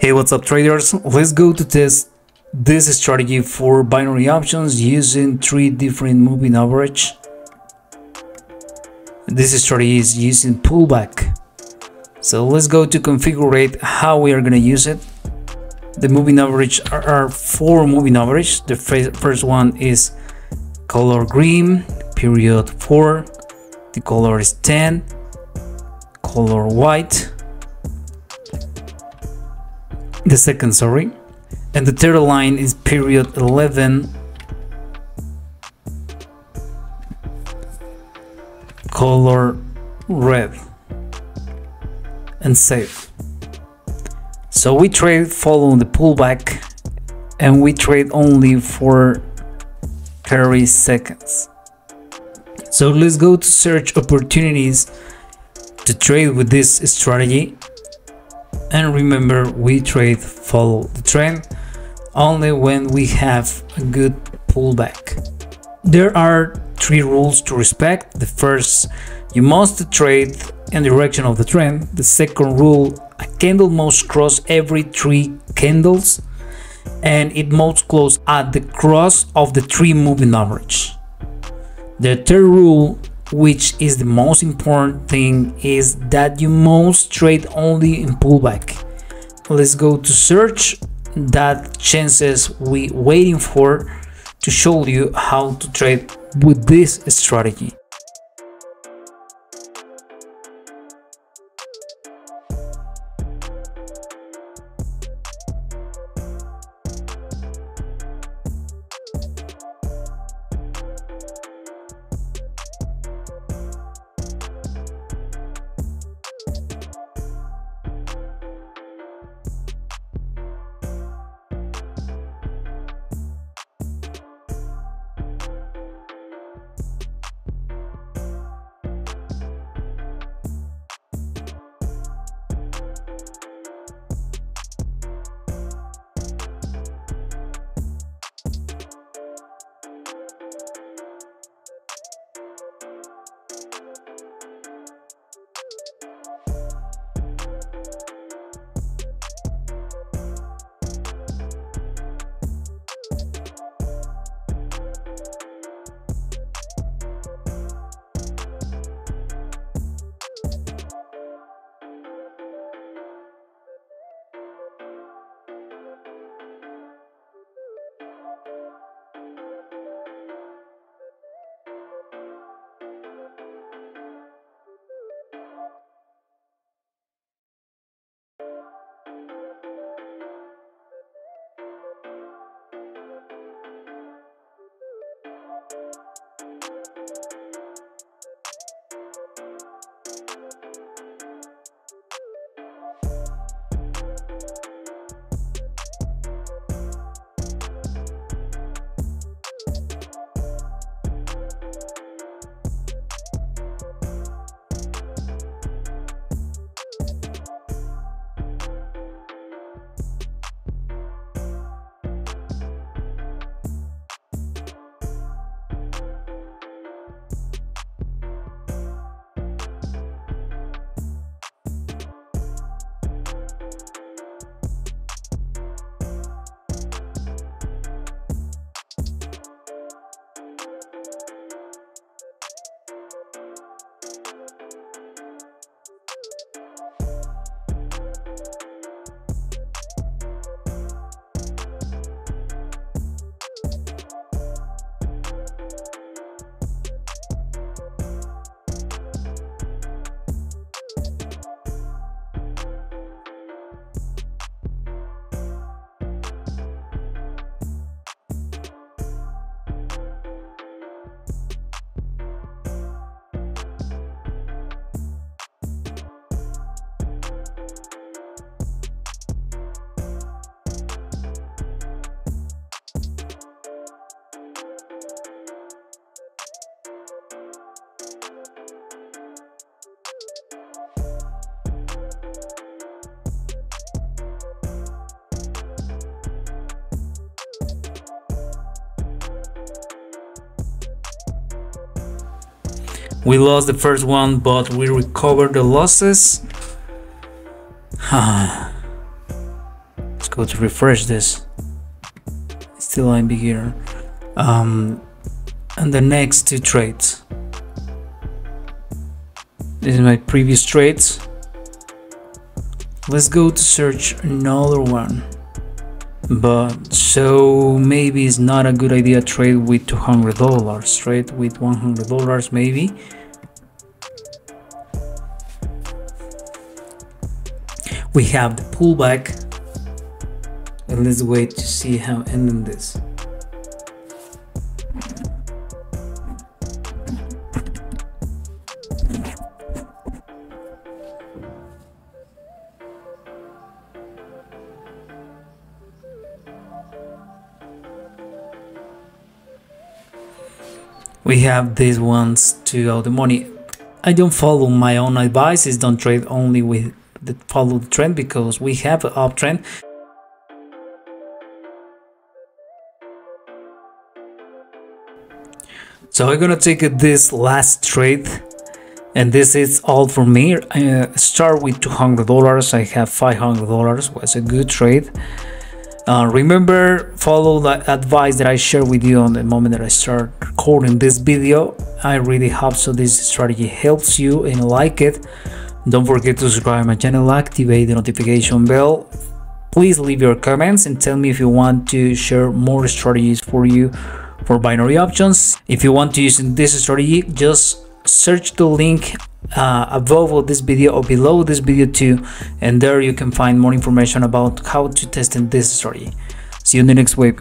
Hey, what's up traders? Let's go to test this strategy for binary options using 3 different moving average. This strategy is using pullback. So let's go to configure how we are going to use it. The moving average are 4 moving average. The first one is color green, period 4. The color is 10, color white. The second, and the third line is period 11, color red, and save. So we trade following the pullback, and we trade only for 30 seconds. So let's go to search opportunities to trade with this strategy. And remember, we trade follow the trend only when we have a good pullback. There are 3 rules to respect. The first, you must trade in the direction of the trend. The second rule, a candle must cross every 3 candles, and it must close at the cross of the 3 moving average. The third rule, which is the most important thing, is that you must trade only in pullback. Let's go to search that chances we waiting for to show you how to trade with this strategy. We lost the first one, but we recovered the losses. go to refresh this. Still I'm beginner. And the next two trades. This is my previous trades. Let's go to search another one. But so maybe it's not a good idea to trade with $200. Trade with $100 maybe. We have the pullback, and let's wait to see how ending this. We have these ones to out the money. I don't follow my own advices. Don't trade only with the follow the trend, because we have an uptrend. So I'm gonna take this last trade, and this is all for me. Start with $200. I have $500. Was a good trade. Remember, follow the advice that I share with you on the moment that I start recording this video. I really hope so this strategy helps you and like it. Don't forget to subscribe my channel, activate the notification bell. Please leave your comments and tell me if you want to share more strategies for you for binary options. If you want to use this strategy, just search the link above this video or below this video too, and there you can find more information about how to test in this strategy. See you in the next week.